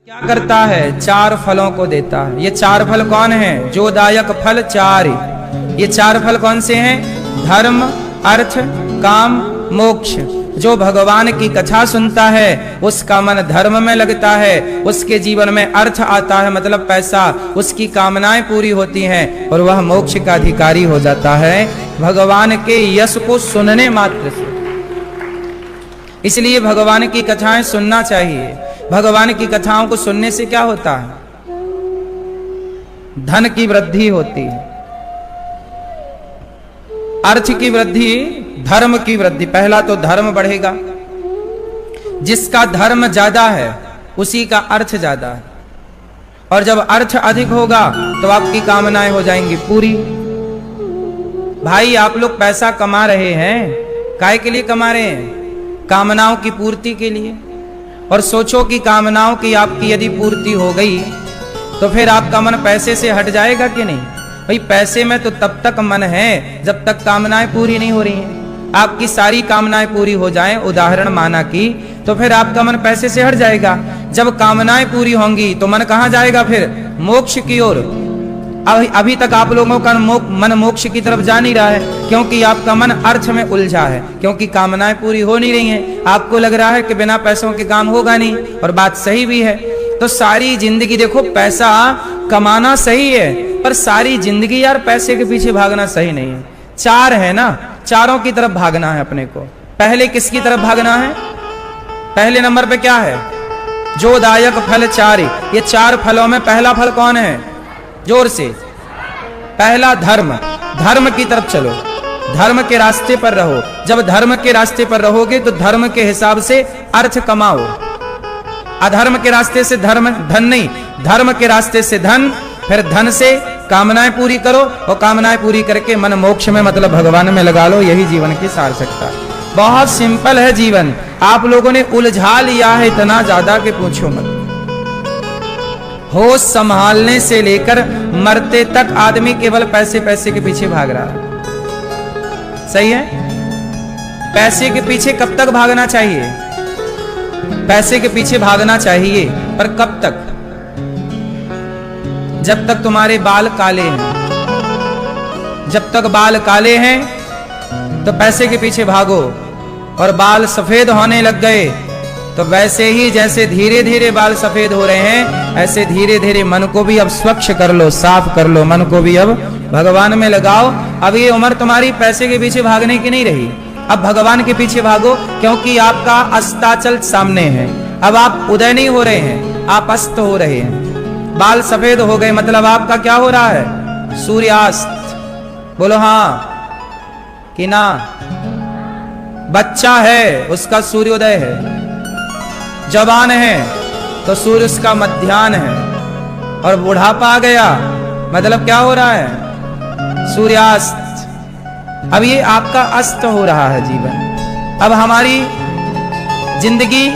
क्या करता है? चार फलों को देता है। ये चार फल कौन है? जो दायक फल चार। ये चार फल कौन से हैं? धर्म, अर्थ, काम, मोक्ष। जो भगवान की कथा सुनता है उसका मन धर्म में लगता है, उसके जीवन में अर्थ आता है, मतलब पैसा, उसकी कामनाएं पूरी होती हैं और वह मोक्ष का अधिकारी हो जाता है भगवान के यश को सुनने मात्र से। इसलिए भगवान की कथाएं सुनना चाहिए। भगवान की कथाओं को सुनने से क्या होता है? धन की वृद्धि होती है, अर्थ की वृद्धि, धर्म की वृद्धि। पहला तो धर्म बढ़ेगा, जिसका धर्म ज्यादा है उसी का अर्थ ज्यादा है, और जब अर्थ अधिक होगा तो आपकी कामनाएं हो जाएंगी पूरी। भाई आप लोग पैसा कमा रहे हैं, काहे के लिए कमा रहे हैं? कामनाओं की पूर्ति के लिए। और सोचो कि कामनाओं की आपकी यदि पूर्ति हो गई तो फिर आपका मन पैसे से हट जाएगा कि नहीं? भाई पैसे में तो तब तक मन है जब तक कामनाएं पूरी नहीं हो रही हैं। आपकी सारी कामनाएं पूरी हो जाएं, उदाहरण माना कि, तो फिर आपका मन पैसे से हट जाएगा। जब कामनाएं पूरी होंगी तो मन कहां जाएगा? फिर मोक्ष की ओर। अभी तक आप लोगों का मन मोक्ष की तरफ जा नहीं रहा है, क्योंकि आपका मन अर्थ में उलझा है, क्योंकि कामनाएं पूरी हो नहीं रही हैं। आपको लग रहा है कि बिना पैसों के काम होगा नहीं, और बात सही भी है। तो सारी जिंदगी देखो, पैसा कमाना सही है, पर सारी जिंदगी यार पैसे के पीछे भागना सही नहीं है। चार है ना, चारों की तरफ भागना है अपने को। पहले किसकी तरफ भागना है? पहले नंबर पे क्या है? जो दायक फल चार। ये चार फलों में पहला फल कौन है? जोर से, पहला धर्म। धर्म की तरफ चलो, धर्म के रास्ते पर रहो। जब धर्म के रास्ते पर रहोगे तो धर्म के हिसाब से अर्थ कमाओ। अधर्म के रास्ते से धर्म, धन नहीं, धर्म के रास्ते से धन, फिर धन से कामनाएं पूरी करो, और कामनाएं पूरी करके मन मोक्ष में, मतलब भगवान में लगा लो। यही जीवन की सार्थकता। बहुत सिंपल है जीवन। आप लोगों ने उलझा लिया है इतना ज्यादा कि पूछो मत। होश संभालने से लेकर मरते तक आदमी केवल पैसे पैसे के पीछे भाग रहा है। सही है? पैसे के पीछे कब तक भागना चाहिए? पैसे के पीछे भागना चाहिए, पर कब तक? जब तक तुम्हारे बाल काले हैं। जब तक बाल काले हैं तो पैसे के पीछे भागो, और बाल सफेद होने लग गए तो वैसे ही जैसे धीरे धीरे बाल सफेद हो रहे हैं, ऐसे धीरे धीरे मन को भी अब स्वच्छ कर लो, साफ कर लो। मन को भी अब भगवान में लगाओ। अब ये उम्र तुम्हारी पैसे के पीछे भागने की नहीं रही, अब भगवान के पीछे भागो, क्योंकि आपका अस्ताचल सामने है। अब आप उदय नहीं हो रहे हैं, आप अस्त हो रहे हैं। बाल सफेद हो गए मतलब आपका क्या हो रहा है? सूर्यास्त। बोलो हाँ कि ना? बच्चा है उसका सूर्योदय है, जवान है तो सूर्य उसका मध्याह्न है, और बुढ़ापा आ गया मतलब क्या हो रहा है? सूर्यास्त। अब ये आपका अस्त हो रहा है जीवन। अब हमारी जिंदगी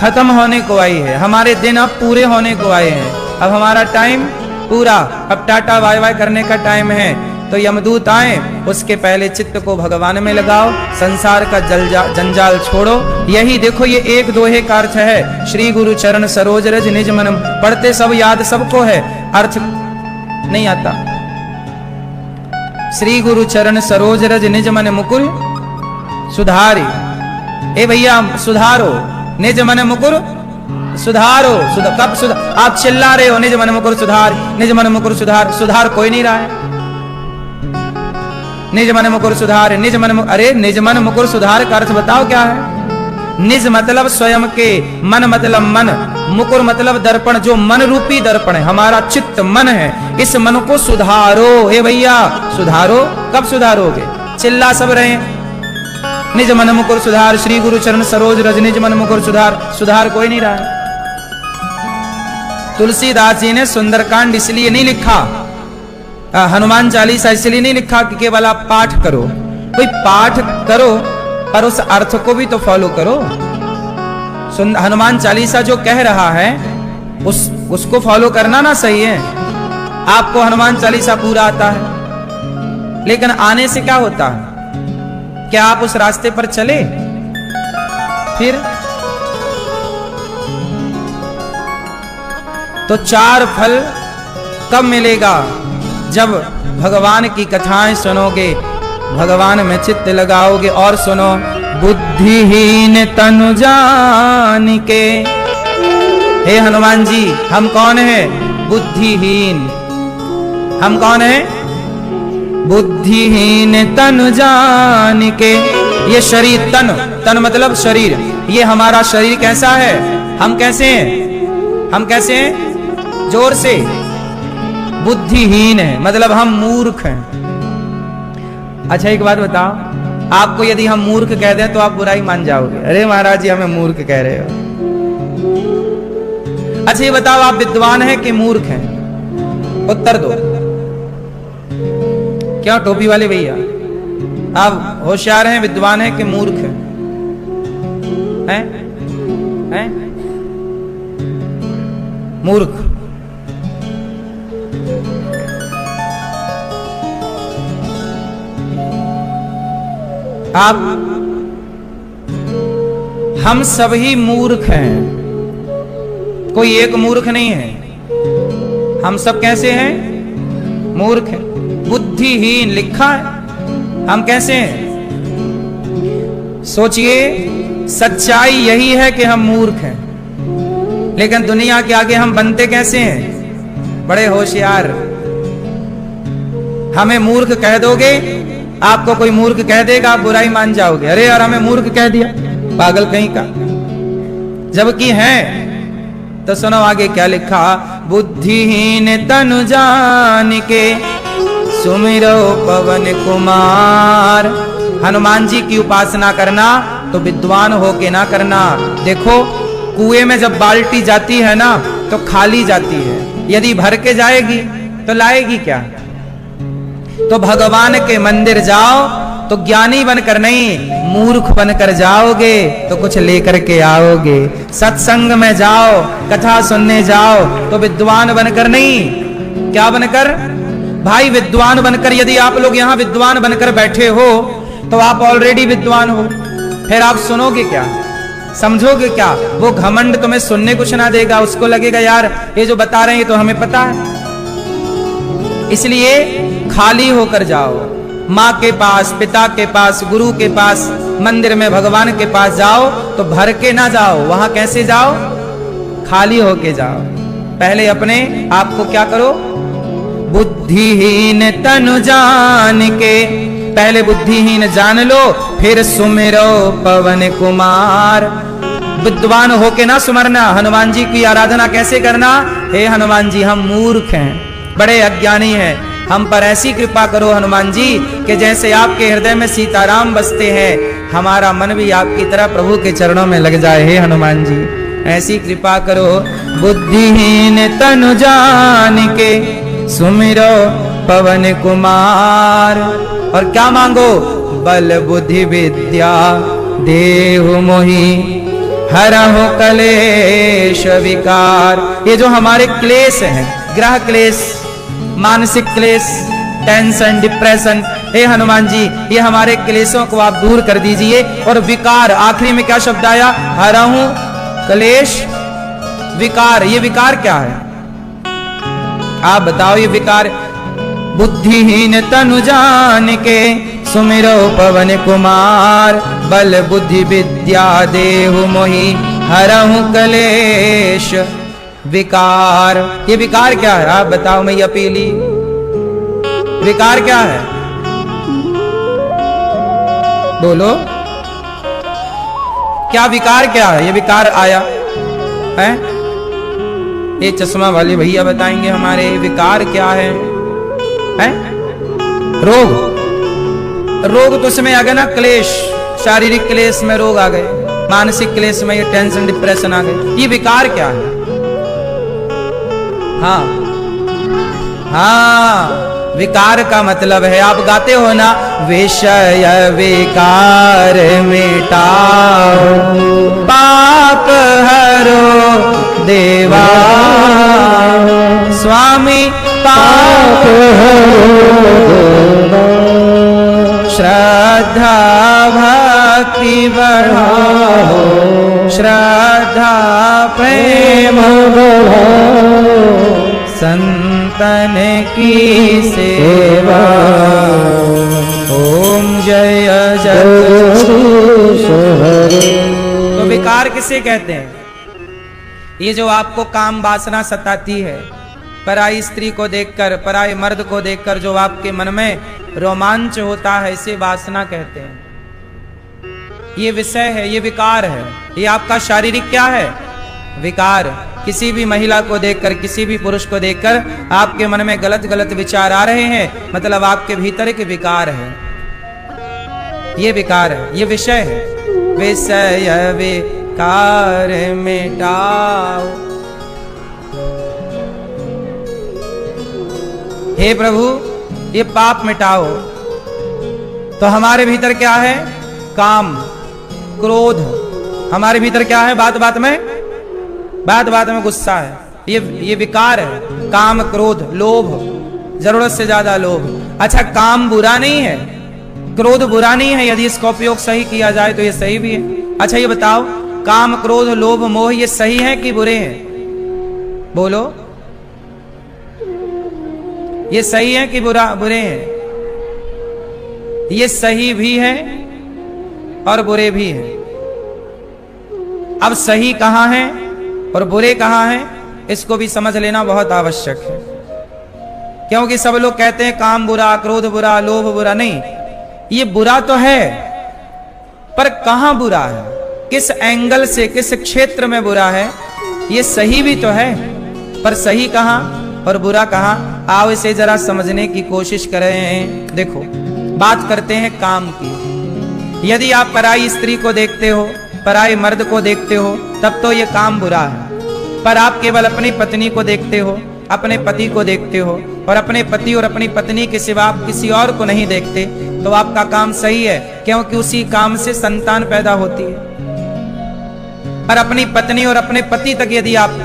खत्म होने को आई है, हमारे दिन अब पूरे होने को आए हैं। अब हमारा टाइम पूरा, अब टाटा बाय बाय करने का टाइम है। तो यमदूत आए, उसके पहले चित्त को भगवान में लगाओ, संसार का जंजाल छोड़ो। यही देखो, ये एक दोहे का अर्थ है। श्री गुरु चरण सरोज रज निज मन। पढ़ते सब याद सबको है, अर्थ नहीं आता। श्री गुरु चरण सरोज रज निज मन मुकुर सुधारी। ए भैया सुधारो, निज मन मुकुर सुधारो। कब सुधार? आप चिल्ला रहे हो निज मन मुकुर सुधार, निज मन मुकुर सुधार। सुधार कोई नहीं रहा है। निज मन मुकुर सुधार, निज मन, अरे निज मन मुकुर सुधार का अर्थ बताओ क्या है? निज मतलब स्वयं के, मन मतलब मन, मुकुर मतलब दर्पण, जो मन रूपी दर्पण है, हमारा चित्त मन है। इस मन को सुधारो। हे भैया सुधारो। कब सुधारोगे? चिल्ला सब रहे। निज मन मुकुर सुधार, श्री गुरु चरण सरोज रज निज मन मुकुर सुधार। सुधार कोई नहीं रहा है। तुलसीदास जी ने सुंदरकांड इसलिए नहीं लिखा, हनुमान चालीसा इसलिए नहीं लिखा कि केवल आप पाठ करो। कोई पाठ करो पर उस अर्थ को भी तो फॉलो करो। हनुमान चालीसा जो कह रहा है उसको फॉलो करना ना सही है। आपको हनुमान चालीसा पूरा आता है, लेकिन आने से क्या होता है? क्या आप उस रास्ते पर चले? फिर तो 4 फल कब मिलेगा? जब भगवान की कथाएं सुनोगे, भगवान में चित्त लगाओगे। और सुनो, बुद्धिहीन तनु जान के। हे हनुमान जी, हम कौन है? बुद्धिहीन। हम कौन है? बुद्धिहीन तनु जान के। ये शरीर, तन मतलब शरीर, ये हमारा शरीर कैसा है? हम कैसे हैं? हम कैसे हैं? जोर से। बुद्धिहीन है मतलब हम मूर्ख हैं। अच्छा एक बात बताओ, आपको यदि हम मूर्ख कह दें तो आप बुराई मान जाओगे? अरे महाराज जी हमें मूर्ख कह रहे हो। अच्छा ये बताओ, आप विद्वान हैं कि मूर्ख हैं? उत्तर दो। क्या टोपी वाले भैया, आप होशियार हैं, विद्वान हैं कि मूर्ख हैं? हैं? मूर्ख। आप, हम सभी मूर्ख हैं, कोई एक मूर्ख नहीं है। हम सब कैसे हैं? मूर्ख हैं। बुद्धिहीन लिखा है। हम कैसे हैं? सोचिए, सच्चाई यही है कि हम मूर्ख हैं, लेकिन दुनिया के आगे हम बनते कैसे हैं? बड़े होशियार। हमें मूर्ख कह दोगे, आपको कोई मूर्ख कह देगा, आप बुराई मान जाओगे। अरे यार हमें मूर्ख कह दिया, पागल कहीं का। जबकि है तो सुनो आगे क्या लिखा। बुद्धिहीन तनु जान के सुमिरो पवन कुमार। हनुमान जी की उपासना करना तो विद्वान होके ना करना। देखो, कुएं में जब बाल्टी जाती है ना तो खाली जाती है, यदि भर के जाएगी तो लाएगी क्या? तो भगवान के मंदिर जाओ तो ज्ञानी बनकर नहीं, मूर्ख बनकर जाओगे तो कुछ लेकर के आओगे। सत्संग में जाओ, कथा सुनने जाओ तो विद्वान बनकर नहीं, क्या बनकर? भाई विद्वान बनकर, यदि आप लोग यहाँ विद्वान बनकर बैठे हो तो आप ऑलरेडी विद्वान हो। फिर आप सुनोगे क्या, समझोगे क्या? वो घमंड तुम्हें सुनने कुछ ना देगा, उसको लगेगा यार ये जो बता रहे हैं तो हमें पता है। इसलिए खाली होकर जाओ, माँ के पास, पिता के पास, गुरु के पास, मंदिर में भगवान के पास जाओ तो भर के ना जाओ। वहां कैसे जाओ? खाली होके जाओ। पहले अपने आप को क्या करो? बुद्धिहीन तनु जान के। पहले बुद्धिहीन जान लो, फिर सुमिरो पवन कुमार। विद्वान होके ना सुमरना। हनुमान जी की आराधना कैसे करना? हे हनुमान जी, हम मूर्ख हैं, बड़े अज्ञानी हैं, हम पर ऐसी कृपा करो हनुमान जी कि जैसे आपके हृदय में सीताराम बसते हैं, हमारा मन भी आपकी तरह प्रभु के चरणों में लग जाए। हे हनुमान जी ऐसी कृपा करो। बुद्धिहीन तनु जान के सुमिरो पवन कुमार। और क्या मांगो? बल बुद्धि विद्या देहु मोहि हरहु कलेश विकार। ये जो हमारे क्लेश हैं, ग्रह क्लेश, मानसिक क्लेश, टेंशन, डिप्रेशन, हे हनुमान जी ये हमारे क्लेशों को आप दूर कर दीजिए। और विकार, आखिरी में क्या शब्द आया? हरहु कलेश विकार। ये विकार क्या है? आप बताओ ये विकार। बुद्धिहीन तनु जान के सुमिरो पवन कुमार। बल बुद्धि विद्या देहु मोहि हरहु कलेश विकार। ये विकार क्या है? आप बताओ, मैं अपीली। विकार क्या है? बोलो, क्या विकार क्या है? ये विकार आया है? ये चश्मा वाले भैया बताएंगे हमारे विकार क्या है? रोग। रोग तो इसमें आ गए ना, क्लेश, शारीरिक क्लेश में रोग आ गए, मानसिक क्लेश में ये टेंशन डिप्रेशन आ गए। ये विकार क्या है? हाँ हाँ, विकार का मतलब है, आप गाते हो ना, विषय विकार मिटाओ पाप हरो देवा। स्वामी पाप श्रद्धा भक्ति बढ़ाओ, श्रद्धा प्रेम बढ़ाओ। संतन की सेवा। ओम जय जगदीश हरे। तो विकार किसे कहते हैं? ये जो आपको काम वासना सताती है, पराई स्त्री को देखकर, पराई मर्द को देखकर जो आपके मन में रोमांच होता है, इसे वासना कहते हैं। ये विषय है, ये विकार है, ये आपका शारीरिक क्या है? विकार। किसी भी महिला को देखकर, किसी भी पुरुष को देखकर आपके मन में गलत गलत विचार आ रहे हैं, मतलब आपके भीतर एक विकार है। ये विकार है, ये विषय है। विषय विकार मिटाओ। हे प्रभु, ये पाप मिटाओ। तो हमारे भीतर क्या है? काम, क्रोध। हमारे भीतर क्या है? बात बात में गुस्सा है। ये विकार है। काम, क्रोध, लोभ, जरूरत से ज्यादा लोभ। अच्छा, काम बुरा नहीं है, क्रोध बुरा नहीं है, यदि इसका उपयोग सही किया जाए तो ये सही भी है। अच्छा ये बताओ, काम, क्रोध, लोभ, मोह ये सही है कि बुरे हैं? बोलो, ये सही है कि बुरे हैं? ये सही भी है और बुरे भी हैं। अब सही कहां है और बुरे कहां हैं, इसको भी समझ लेना बहुत आवश्यक है। क्योंकि सब लोग कहते हैं काम बुरा, क्रोध बुरा, लोभ बुरा। नहीं, ये बुरा तो है, पर कहां बुरा है, किस एंगल से, किस क्षेत्र में बुरा है। ये सही भी तो है, पर सही कहां और बुरा कहां? आओ इसे जरा समझने की कोशिश करें। देखो, बात करते हैं काम की। यदि आप पराई स्त्री को देखते हो, पराई मर्द को देखते हो, तब तो ये काम बुरा है। पर आप केवल अपनी पत्नी को देखते हो, अपने पति को देखते हो, और अपने पति और अपनी पत्नी के सिवा आप किसी और को नहीं देखते, तो आपका काम सही है, क्योंकि उसी काम से संतान पैदा होती है। पर अपनी पत्नी और अपने पति तक यदि आप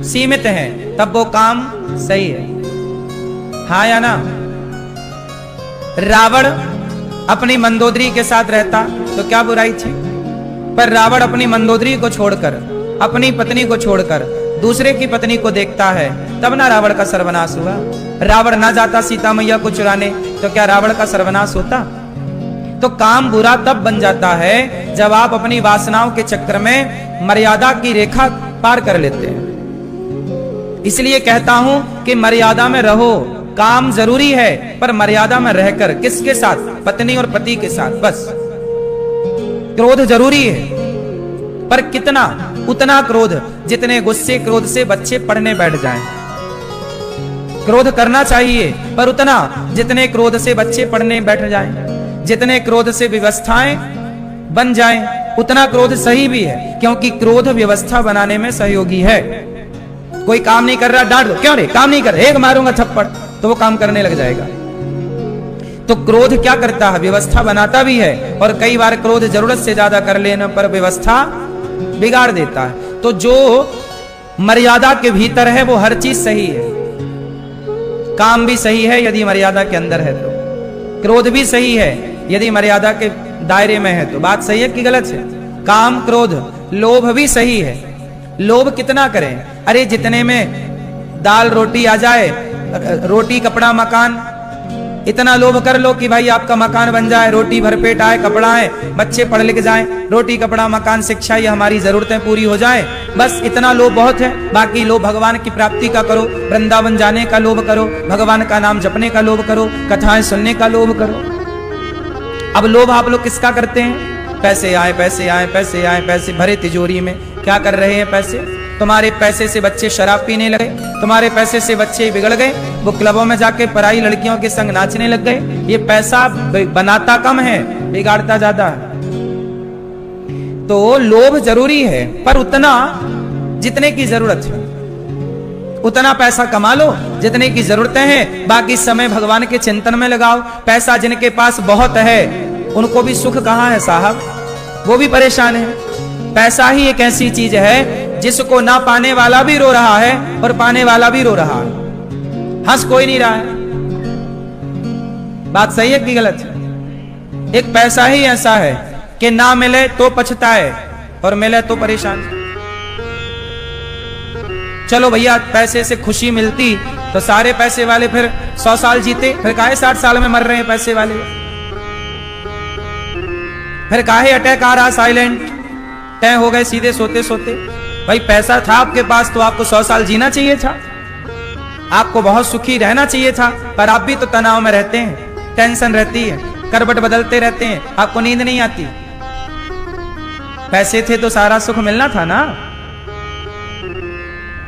सीमित हैं, तब वो काम सही है। हाँ या ना? रावण अपनी मंदोदरी के साथ रहता तो क्या बुराई थी? पर रावण अपनी मंदोदरी को छोड़कर, अपनी पत्नी को छोड़कर दूसरे की पत्नी को देखता है, तब ना रावण का सर्वनाश हुआ। रावण ना जाता सीता मैया को चुराने, तो क्या रावण का सर्वनाश होता? तो काम बुरा तब बन जाता है जब आप अपनी वासनाओं के चक्कर में मर्यादा की रेखा पार कर लेते हैं। इसलिए कहता हूं कि मर्यादा में रहो। काम जरूरी है, पर मर्यादा में रहकर। किसके साथ? पत्नी और पति के साथ, बस। क्रोध जरूरी है, पर कितना? उतना क्रोध जितने गुस्से क्रोध से बच्चे पढ़ने बैठ जाएं। क्रोध करना चाहिए, पर उतना जितने क्रोध से बच्चे पढ़ने बैठ जाएं, जितने क्रोध से व्यवस्थाएं बन जाएं, उतना क्रोध सही भी है, क्योंकि क्रोध व्यवस्था बनाने में सहयोगी है। कोई काम नहीं कर रहा, डांट दो, क्यों रे काम नहीं कर रहा, एक मारूंगा थप्पड़, तो वो काम करने लग जाएगा। तो क्रोध क्या करता है? व्यवस्था बनाता भी है, और कई बार क्रोध जरूरत से ज्यादा कर लेने पर व्यवस्था बिगाड़ देता है। तो जो मर्यादा के भीतर है वो हर चीज सही है। काम भी सही है यदि मर्यादा के अंदर है, तो क्रोध भी सही है यदि मर्यादा के दायरे में है। तो बात सही है कि गलत है? काम, क्रोध, लोभ भी सही है। लोभ कितना करें? अरे जितने में दाल रोटी आ जाए, रोटी कपड़ा मकान, इतना लोभ कर लो कि भाई आपका मकान बन जाए, रोटी भरपेट आए, कपड़ा है, बच्चे पढ़ लिख जाएं, रोटी कपड़ा मकान शिक्षा, ये हमारी जरूरतें पूरी हो जाएं, बस इतना लोभ बहुत है। बाकी लोभ भगवान की प्राप्ति का करो, वृंदावन जाने का लोभ करो, भगवान का नाम जपने का लोभ करो, कथाएं सुनने का लोभ करो। अब लोभ आप लोग किसका करते हैं? पैसे आए, पैसे आए, पैसे आए, पैसे भरे तिजोरी में। क्या कर रहे हैं पैसे? तुम्हारे पैसे से बच्चे शराब पीने लगे, तुम्हारे पैसे से बच्चे बिगड़ गए, वो क्लबों में जाके पराई लड़कियों के संग नाचने लग गए। ये पैसा बनाता कम है, बिगाड़ता ज्यादा है। तो लोभ जरूरी है, पर उतना जितने की जरूरत है उतना पैसा कमा लो जितने की जरूरतें हैं, बाकी समय भगवान के चिंतन में लगाओ। पैसा जिनके पास बहुत है उनको भी सुख कहाँ है साहब, वो भी परेशान है। पैसा ही एक ऐसी चीज है जिसको ना पाने वाला भी रो रहा है और पाने वाला भी रो रहा है, हंस कोई नहीं रहा है। बात सही है कि गलत है? एक पैसा ही ऐसा है कि ना मिले तो पछताए और मिले तो परेशान। चलो भैया पैसे से खुशी मिलती तो सारे पैसे वाले फिर 100 साल जीते, फिर काहे 60 साल में मर रहे हैं पैसे वाले, फिर काहे अटैक आ रहा साइलेंट तय हो गए सीधे सोते सोते। भाई पैसा था आपके पास तो आपको 100 साल जीना चाहिए था, आपको बहुत सुखी रहना चाहिए था, पर आप भी तो तनाव में रहते हैं, टेंशन रहती है, करवट बदलते रहते हैं, आपको नींद नहीं आती। पैसे थे तो सारा सुख मिलना था ना।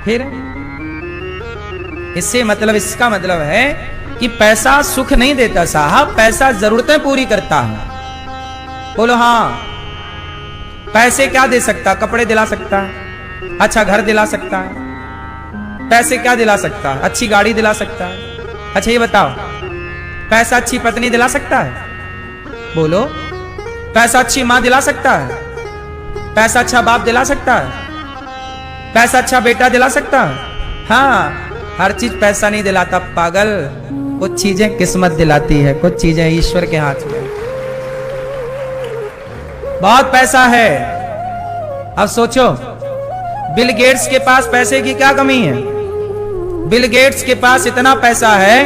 फिर इसका मतलब है कि पैसा सुख नहीं देता साहब, पैसा जरूरतें पूरी करता है। बोलो हाँ। पैसे क्या दे सकता? कपड़े दिला सकता है, अच्छा घर दिला सकता है। पैसे क्या दिला सकता है? अच्छी गाड़ी दिला सकता है। अच्छा ये बताओ, पैसा अच्छी पत्नी दिला सकता है? बोलो। पैसा अच्छी मां दिला सकता है? पैसा अच्छा बाप दिला सकता है? पैसा अच्छा बेटा दिला सकता है? हाँ, हर चीज पैसा नहीं दिलाता पागल, कुछ चीजें किस्मत दिलाती है, कुछ चीजें ईश्वर के हाथ में। बहुत पैसा है। अब सोचो, बिल गेट्स के पास पैसे की क्या कमी है? बिल गेट्स के पास इतना पैसा है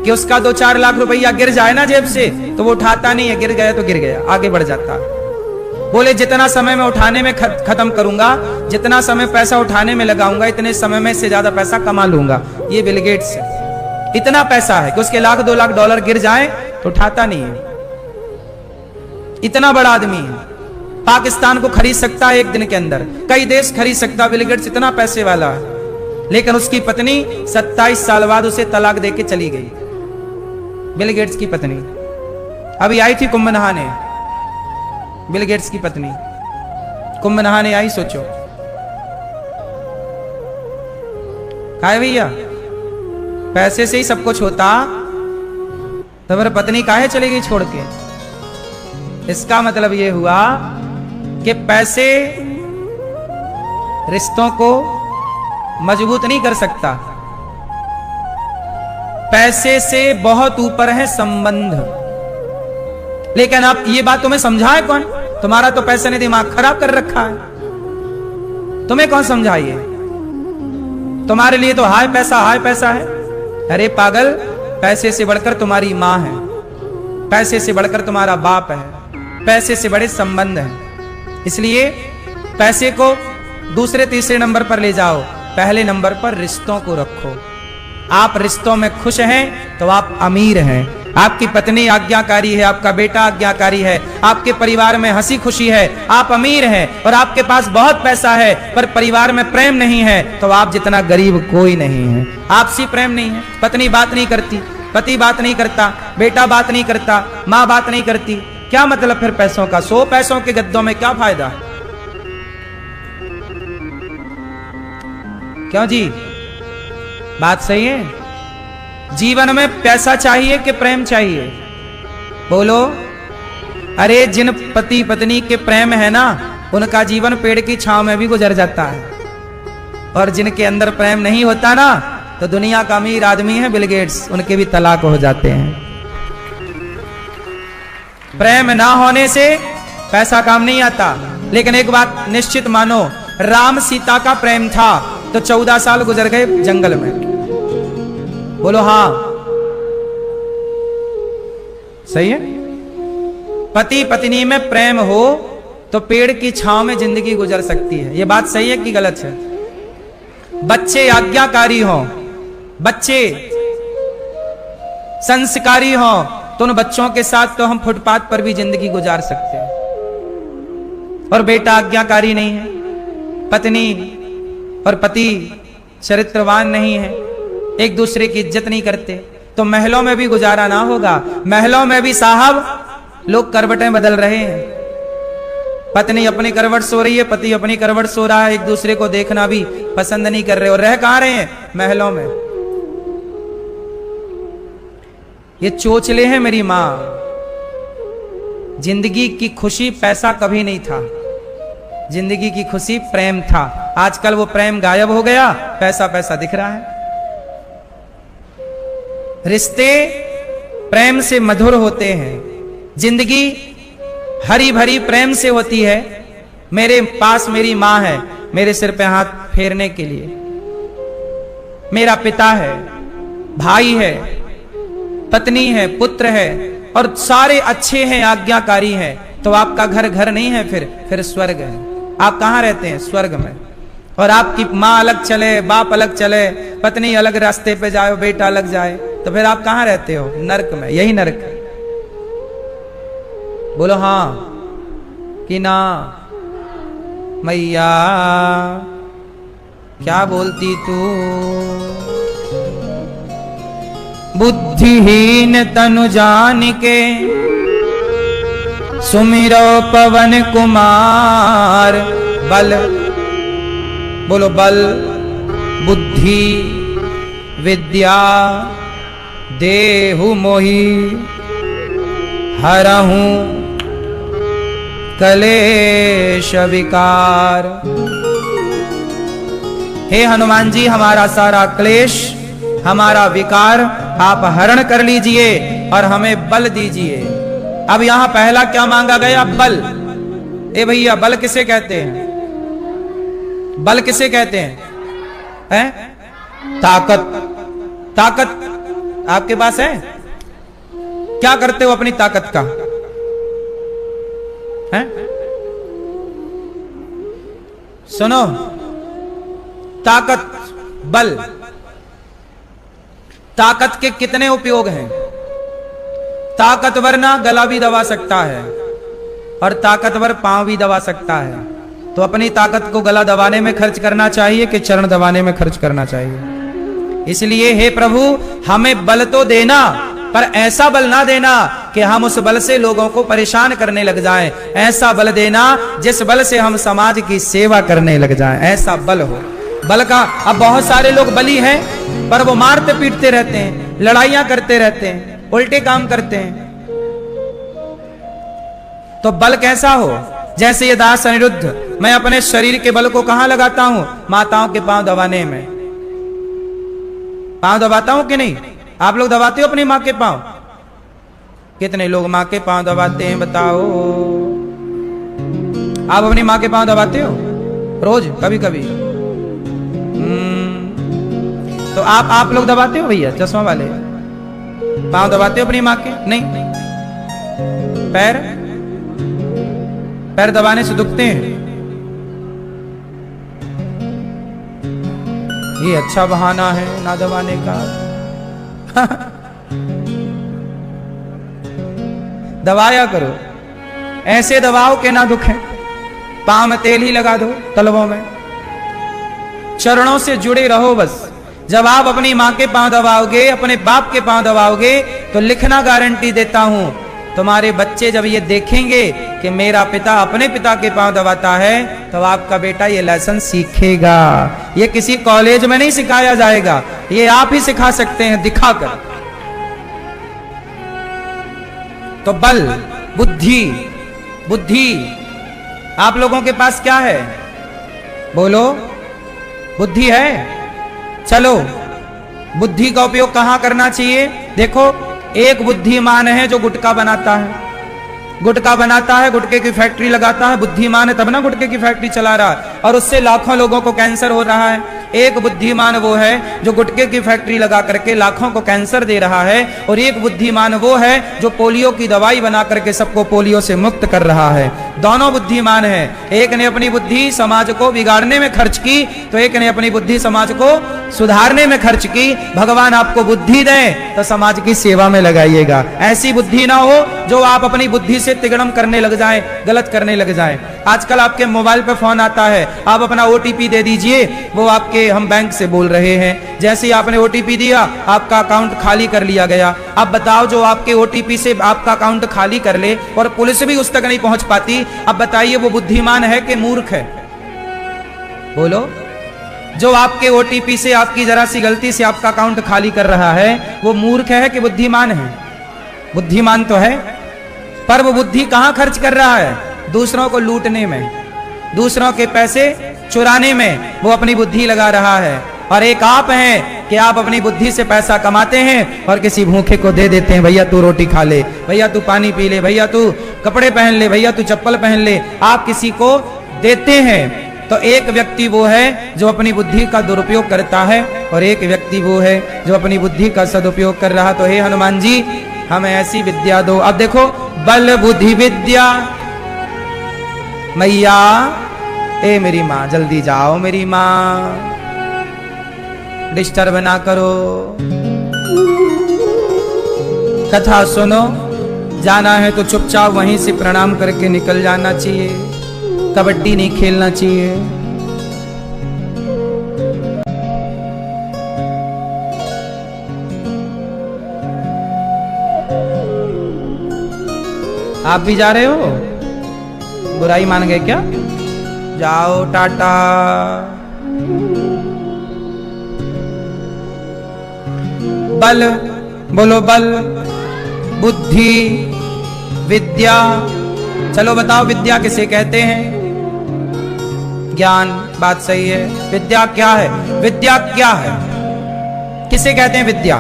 कि उसका 2-4 लाख रुपया गिर जाए ना जेब से तो वो उठाता नहीं है, गिर गया तो गिर गया, आगे बढ़ जाता है। बोले जितना समय में उठाने में खत्म करूंगा, जितना समय पैसा उठाने में लगाऊंगा, इतने समय में से ज्यादा पैसा कमा लूंगा। ये बिल गेट्स इतना पैसा है कि उसके $1-2 लाख गिर जाए तो उठाता नहीं है। इतना बड़ा आदमी है, पाकिस्तान को खरीद सकता है एक दिन के अंदर, कई देश खरीद सकता है। बिल गेट्स इतना पैसे वाला है, लेकिन उसकी पत्नी 27 साल बाद उसे तलाक देके चली गई। बिल गेट्स की पत्नी अभी आई थी कुंभ नहाने, बिल गेट्स की पत्नी कुंभ नहाने आई। सोचो काहे भैया, पैसे से ही सब कुछ होता तो फिर पत्नी काहे चली गई छोड़ के? इसका मतलब यह हुआ कि पैसे रिश्तों को मजबूत नहीं कर सकता, पैसे से बहुत ऊपर है संबंध। लेकिन आप ये बात तुम्हें समझाए कौन? तुम्हारा तो पैसे ने दिमाग खराब कर रखा है, तुम्हें कौन समझाइए? तुम्हारे लिए तो हाय पैसा है। अरे पागल, पैसे से बढ़कर तुम्हारी मां है, पैसे से बढ़कर तुम्हारा बाप है, पैसे से बड़े संबंध हैं। इसलिए पैसे को दूसरे तीसरे नंबर पर ले जाओ, पहले नंबर पर रिश्तों को रखो। आप रिश्तों में खुश हैं तो आप अमीर हैं, आपकी पत्नी आज्ञाकारी है, आपका बेटा आज्ञाकारी है, आपके परिवार में हंसी खुशी है, आप अमीर हैं। और आपके पास बहुत पैसा है पर परिवार में प्रेम नहीं है तो आप जितना गरीब कोई नहीं है। आपसी प्रेम नहीं है, पत्नी बात नहीं करती, पति बात नहीं करता, बेटा बात नहीं करता, माँ बात नहीं करती, क्या मतलब फिर पैसों का? 100 पैसों के गद्दों में क्या फायदा? क्यों जी, बात सही है? जीवन में पैसा चाहिए कि प्रेम चाहिए? बोलो। अरे जिन पति पत्नी के प्रेम है ना, उनका जीवन पेड़ की छांव में भी गुजर जाता है, और जिनके अंदर प्रेम नहीं होता ना, तो दुनिया का अमीर आदमी है बिल गेट्स, उनके भी तलाक हो जाते हैं। प्रेम ना होने से पैसा काम नहीं आता। लेकिन एक बात निश्चित मानो, राम सीता का प्रेम था तो 14 साल गुजर गए जंगल में। बोलो हाँ, सही है? पति पत्नी में प्रेम हो तो पेड़ की छांव में जिंदगी गुजर सकती है। यह बात सही है कि गलत है? बच्चे आज्ञाकारी हों, बच्चे संस्कारी हों, तो उन बच्चों के साथ तो हम फुटपाथ पर भी जिंदगी गुजार सकते हैं। और बेटा आज्ञाकारी नहीं है, पत्नी और पति चरित्रवान नहीं है, एक दूसरे की इज्जत नहीं करते, तो महलों में भी गुजारा ना होगा। महलों में भी साहब लोग करवटें बदल रहे हैं, पत्नी अपनी करवट सो रही है, पति अपनी करवट सो रहा है, एक दूसरे को देखना भी पसंद नहीं कर रहे। और रह कहां रहे हैं? महलों में। ये चोचले हैं मेरी मां। जिंदगी की खुशी पैसा कभी नहीं था, जिंदगी की खुशी प्रेम था। आजकल वो प्रेम गायब हो गया, पैसा पैसा दिख रहा है। रिश्ते प्रेम से मधुर होते हैं, जिंदगी हरी भरी प्रेम से होती है। मेरे पास मेरी मां है, मेरे सिर पे हाथ फेरने के लिए, मेरा पिता है, भाई है, पत्नी है, पुत्र है और सारे अच्छे हैं, आज्ञाकारी हैं, तो आपका घर घर नहीं है, फिर स्वर्ग है। आप कहां रहते हैं? स्वर्ग में। और आपकी माँ अलग चले, बाप अलग चले, पत्नी अलग रास्ते पे जाए, बेटा अलग जाए, तो फिर आप कहां रहते हो? नरक में। यही नरक है। बोलो हां कि ना? मैया क्या बोलती तू? बुद्धिहीन तनु जान के सुमिरो पवन कुमार। बल, बोलो बल, बुद्धि, विद्या देहु मोहि, हरहूं कलेश विकार। हे हनुमान जी, हमारा सारा क्लेश, हमारा विकार आप हरण कर लीजिए और हमें बल दीजिए। अब यहां पहला क्या मांगा गया? बल। ए भैया, बल किसे कहते हैं? बल किसे कहते हैं? हैं? ताकत। ताकत आपके पास है? क्या करते हो अपनी ताकत का? हैं? सुनो, ताकत, बल, ताकत के कितने उपयोग हैं? ताकतवर ना गला भी दबा सकता है और ताकतवर पांव भी दबा सकता है। तो अपनी ताकत को गला दबाने में खर्च करना चाहिए कि चरण दबाने में खर्च करना चाहिए? इसलिए हे प्रभु, हमें बल तो देना, पर ऐसा बल ना देना कि हम उस बल से लोगों को परेशान करने लग जाएं। ऐसा बल देना जिस बल से हम समाज की सेवा करने लग जाएं, ऐसा बल हो। बल का, अब बहुत सारे लोग बली हैं पर वो मारते पीटते रहते हैं, लड़ाइयां करते रहते हैं, उल्टे काम करते हैं। तो बल कैसा हो? जैसे ये दास अनिरुद्ध, मैं अपने शरीर के बल को कहां लगाता हूं? माताओं के पांव दबाने में। पांव दबाता हूं कि नहीं? आप लोग दबाते हो अपनी मां के पांव? कितने लोग मां के पांव दबाते हैं बताओ? आप अपनी मां के पांव दबाते हो रोज? कभी कभी तो आप लोग दबाते हो भैया, चश्मा वाले? पांव दबाते हो अपनी मां के? नहीं। पैर, पैर दबाने से दुखते हैं? ये अच्छा बहाना है ना दबाने का। दबाया करो, ऐसे दबाओ के ना दुखे। पांव में तेल ही लगा दो, तलवों में। चरणों से जुड़े रहो बस। जब आप अपनी मां के पांव दबाओगे, अपने बाप के पांव दबाओगे, तो लिखना गारंटी देता हूं, तुम्हारे बच्चे जब ये देखेंगे कि मेरा पिता अपने पिता के पांव दबाता है, तो आपका बेटा ये लेसन सीखेगा। ये किसी कॉलेज में नहीं सिखाया जाएगा, ये आप ही सिखा सकते हैं दिखाकर। तो बल, बुद्धि, बुद्धि आप लोगों के पास क्या है? बोलो, बुद्धि है? चलो, बुद्धि का उपयोग कहां करना चाहिए? देखो, एक बुद्धिमान है जो गुटखा बनाता है, गुटखा बनाता है, गुटखे की फैक्ट्री लगाता है। बुद्धिमान है तब ना गुटखे की फैक्ट्री चला रहा है और उससे लाखों लोगों को कैंसर हो रहा है। एक बुद्धिमान वो है जो गुटखे की फैक्ट्री लगा करके लाखों को कैंसर दे रहा है, और एक बुद्धिमान वो है जो पोलियो की दवाई बना करके सबको पोलियो से मुक्त कर रहा है। दोनों बुद्धिमान हैं। एक ने अपनी बुद्धि समाज को बिगाड़ने में खर्च की, तो एक ने अपनी बुद्धि समाज को सुधारने में खर्च की। भगवान आपको बुद्धि दें तो समाज की सेवा में लगाइएगा। ऐसी बुद्धि ना हो जो आप अपनी बुद्धि से तिगड़म करने लग जाएं, गलत करने लग जाएं। आजकल आपके मोबाइल पे फोन आता है, आप अपना ओटीपी दे दीजिए, वो आपके, हम बैंक से बोल रहे हैं, जैसे ही आपने ओटीपी दिया आपका अकाउंट खाली कर लिया गया। अब बताओ, जो आपके ओटीपी से आपका अकाउंट खाली कर ले और पुलिस भी उस तक नहीं पहुंच पाती, अब बताइए वो बुद्धिमान है कि मूर्ख है? बोलो, जो आपके ओटीपी से, आपकी जरा सी गलती से आपका अकाउंट खाली कर रहा है, वो मूर्ख है कि बुद्धिमान है? बुद्धिमान तो है, पर वो बुद्धि कहां खर्च कर रहा है? दूसरों को लूटने में, दूसरों के पैसे चुराने में वो अपनी बुद्धि लगा रहा है। और एक आप हैं कि आप अपनी बुद्धि से पैसा कमाते हैं और किसी भूखे को दे देते हैं, भैया तू रोटी खा ले, भैया तू पानी पी ले, भैया तू कपड़े पहन ले, भैया तू चप्पल पहन ले। आप किसी को देते हैं तो एक व्यक्ति वो है जो अपनी बुद्धि का दुरुपयोग करता है और एक व्यक्ति वो है जो अपनी बुद्धि का सदुपयोग कर रहा। तो हे हनुमान जी, हमें ऐसी विद्या दो। अब देखो, बल बुद्धि विद्या। मैया, ए मेरी माँ, जल्दी जाओ मेरी माँ, डिस्टर्ब ना करो, कथा सुनो। जाना है तो चुपचाप वहीं से प्रणाम करके निकल जाना चाहिए, कबड्डी नहीं खेलना चाहिए। आप भी जा रहे हो? बुराई मान गए क्या? जाओ, टाटा। बल, बोलो बल, बुद्धि, विद्या। चलो बताओ, विद्या किसे कहते हैं? ज्ञान, बात सही है। विद्या क्या है? विद्या क्या है? किसे कहते हैं विद्या?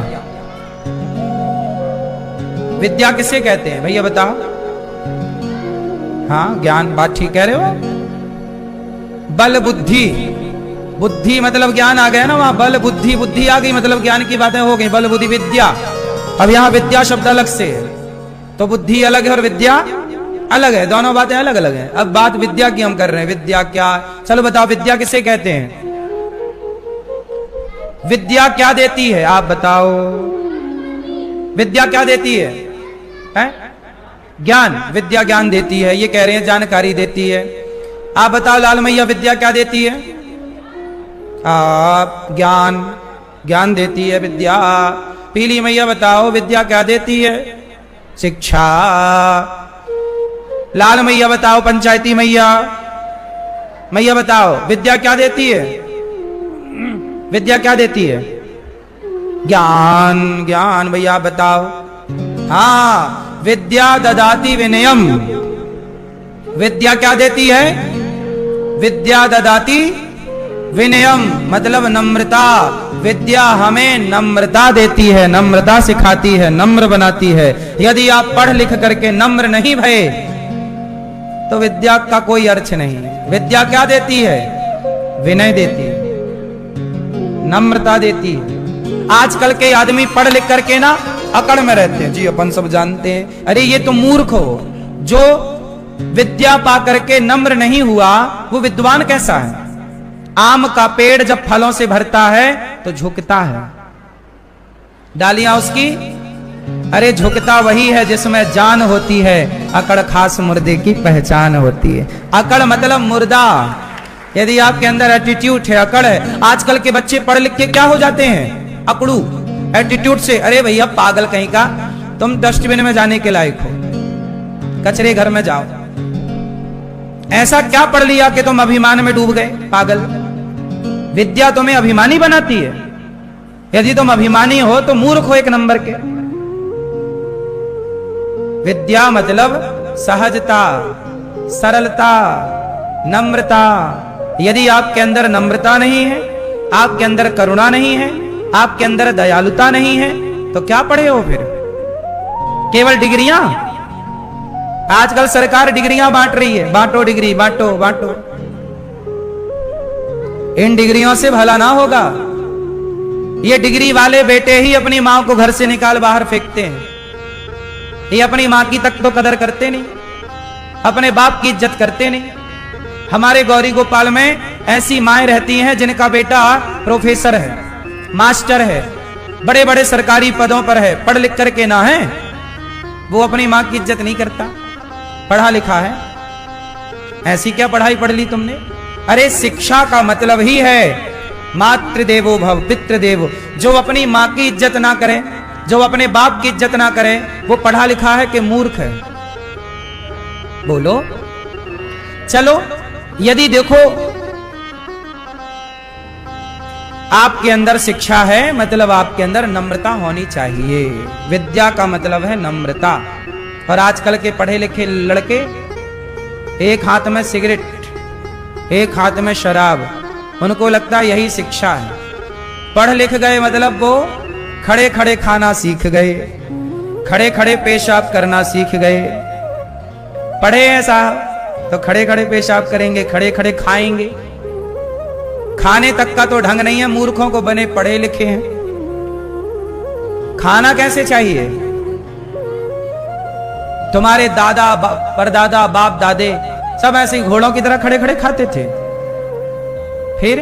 विद्या किसे कहते हैं भैया बताओ? हाँ, ज्ञान, बात ठीक कह रहे हो। बल बुद्धि, बुद्धि मतलब ज्ञान आ गया ना वहां, बल बुद्धि, बुद्धि आ गई मतलब ज्ञान की बातें हो गई। बल बुद्धि विद्या। अब यहां विद्या शब्द अलग से है, तो बुद्धि अलग है और विद्या अलग है, दोनों बातें अलग अलग हैं। अब बात विद्या की हम कर रहे हैं। विद्या क्या? चलो बताओ, विद्या किसे कहते हैं? विद्या क्या देती है? आप बताओ, विद्या क्या देती है? ज्ञान। विद्या ज्ञान देती है, ये कह रहे हैं, जानकारी देती है। आप बताओ लाल मैया, विद्या क्या देती है? आप ज्ञान, ज्ञान देती है विद्या। पीली मैया बताओ, विद्या क्या देती है? शिक्षा। लाल मैया बताओ, पंचायती मैया, मैया बताओ, विद्या क्या देती है? विद्या क्या देती है? ज्ञान, ज्ञान। भैया बताओ। हाँ, विद्या ददाति विनयम। विद्या क्या देती है? विद्या ददाति विनयम मतलब नम्रता। विद्या हमें नम्रता देती है, नम्रता सिखाती है, नम्र बनाती है। यदि आप पढ़ लिख करके नम्र नहीं भये तो विद्या का कोई अर्थ नहीं। विद्या क्या देती है? विनय देती है, नम्रता देती है। आजकल के आदमी पढ़ लिख करके ना अकड़ में रहते हैं। जी अपन सब जानते हैं। अरे ये तो मूर्ख हो, जो विद्या पा करके नम्र नहीं हुआ वो विद्वान कैसा है? आम का पेड़ जब फलों से भरता है तो झुकता है, डालियां उसकी। अरे झुकता वही है जिसमें जान होती है। अकड़ खास मुर्दे की पहचान होती है। अकड़ मतलब मुर्दा। यदि आपके अंदर एटीट्यूड है, अकड़ है। आजकल के बच्चे पढ़ लिख के क्या हो जाते हैं? अकड़ू, एटीट्यूड से। अरे भैया पागल कहीं का, तुम डस्टबिन में जाने के लायक हो, कचरे घर में जाओ। ऐसा क्या पढ़ लिया कि तुम अभिमान में डूब गए? पागल। विद्या तुम्हें अभिमानी बनाती है। यदि तुम अभिमानी हो तो मूर्ख हो एक नंबर के। विद्या मतलब सहजता, सरलता, नम्रता। यदि आपके अंदर नम्रता नहीं है, आपके अंदर करुणा नहीं है, आपके अंदर दयालुता नहीं है, तो क्या पढ़े हो फिर? केवल डिग्रियां। आजकल सरकार डिग्रियां बांट रही है। बांटो डिग्री, बांटो बांटो। इन डिग्रियों से भला ना होगा। ये डिग्री वाले बेटे ही अपनी मां को घर से निकाल बाहर फेंकते हैं। ये अपनी मां की तक तो कदर करते नहीं, अपने बाप की इज्जत करते नहीं। हमारे गौरी गोपाल में ऐसी माएं रहती हैं जिनका बेटा प्रोफेसर है, मास्टर है, बड़े बड़े सरकारी पदों पर है, पढ़ लिख करके ना है, वो अपनी मां की इज्जत नहीं करता। पढ़ा लिखा है। ऐसी क्या पढ़ाई पढ़ ली तुमने? अरे शिक्षा का मतलब ही है मातृदेवो भव पितृदेवो। जो अपनी मां की इज्जत ना करे, जो अपने बाप की इज्जत ना करे, वो पढ़ा लिखा है कि मूर्ख है? बोलो। चलो यदि देखो आपके अंदर शिक्षा है मतलब आपके अंदर नम्रता होनी चाहिए। विद्या का मतलब है नम्रता। और आजकल के पढ़े लिखे लड़के एक हाथ में सिगरेट, एक हाथ में शराब, उनको लगता है यही शिक्षा है। पढ़ लिख गए मतलब वो खड़े खड़े खाना सीख गए, खड़े खड़े पेशाब करना सीख गए। पढ़े हैं साहब तो खड़े खड़े पेशाब करेंगे, खड़े खड़े खाएंगे। खाने तक का तो ढंग नहीं है, मूर्खों को बने पढ़े लिखे हैं। खाना कैसे चाहिए? तुम्हारे दादा परदादा बाप दादे सब ऐसे ही घोड़ों की तरह खड़े खड़े खाते थे। फिर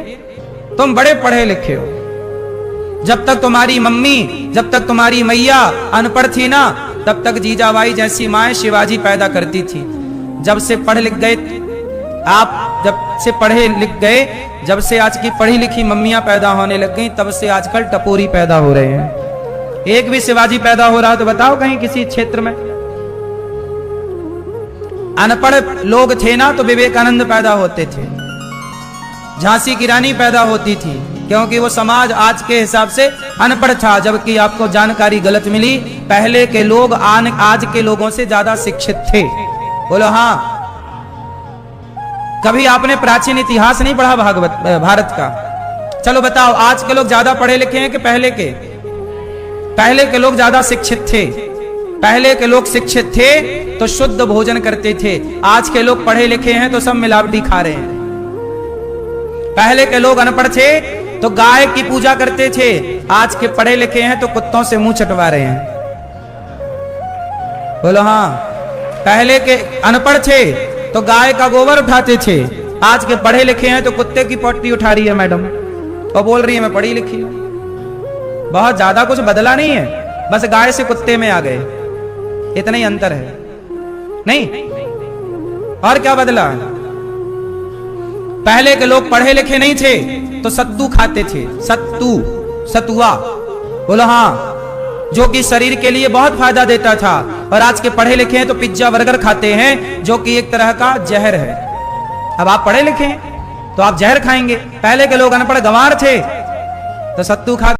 तुम बड़े पढ़े लिखे हो। जब तक तुम्हारी मम्मी, जब तक तुम्हारी मैया अनपढ़ थी ना, तब तक जीजाबाई जैसी माए शिवाजी पैदा करती थी। जब से पढ़ लिख गए आप, जब से पढ़े लिख गए, जब से आज की पढ़ी लिखी मम्मियां पैदा होने लग गई, तब से आजकल टपोरी पैदा हो रहे हैं। एक भी शिवाजी पैदा हो रहा तो बताओ कहीं किसी क्षेत्र में। अनपढ़ लोग थे ना तो विवेकानंद पैदा होते थे, झांसी की रानी पैदा होती थी, क्योंकि वो समाज आज के हिसाब से अनपढ़ था। जबकि आपको जानकारी गलत मिली, पहले के लोग आज के लोगों से ज्यादा शिक्षित थे। बोलो हाँ। कभी आपने प्राचीन इतिहास नहीं पढ़ा भारत का? चलो बताओ, आज के लोग ज्यादा पढ़े लिखे हैं कि पहले के? पहले के लोग ज्यादा शिक्षित थे। पहले के लोग शिक्षित थे तो शुद्ध भोजन करते थे। आज के लोग पढ़े लिखे हैं तो सब मिलावटी खा रहे हैं। पहले के लोग अनपढ़ थे तो गाय की पूजा करते थे, आज के पढ़े लिखे हैं तो कुत्तों से मुंह चटवा रहे हैं। बोलो हाँ। पहले के अनपढ़ थे तो गाय का गोबर उठाते थे, आज के पढ़े लिखे हैं तो कुत्ते की पोटी उठा रही है मैडम और बोल रही है मैं पढ़ी लिखी हूं। बहुत ज्यादा कुछ बदला नहीं है, बस गाय से कुत्ते में आ गए, इतना ही अंतर है। नहीं, और क्या बदला? पहले के लोग पढ़े लिखे नहीं थे तो सत्तू खाते थे, सत्तू, सतुआ। बोलो हाँ, जो कि शरीर के लिए बहुत फायदा देता था। और आज के पढ़े लिखे हैं तो पिज्जा बर्गर खाते हैं, जो कि एक तरह का जहर है। अब आप पढ़े लिखे हैं तो आप जहर खाएंगे। पहले के लोग अनपढ़ गंवार थे तो सत्तू खा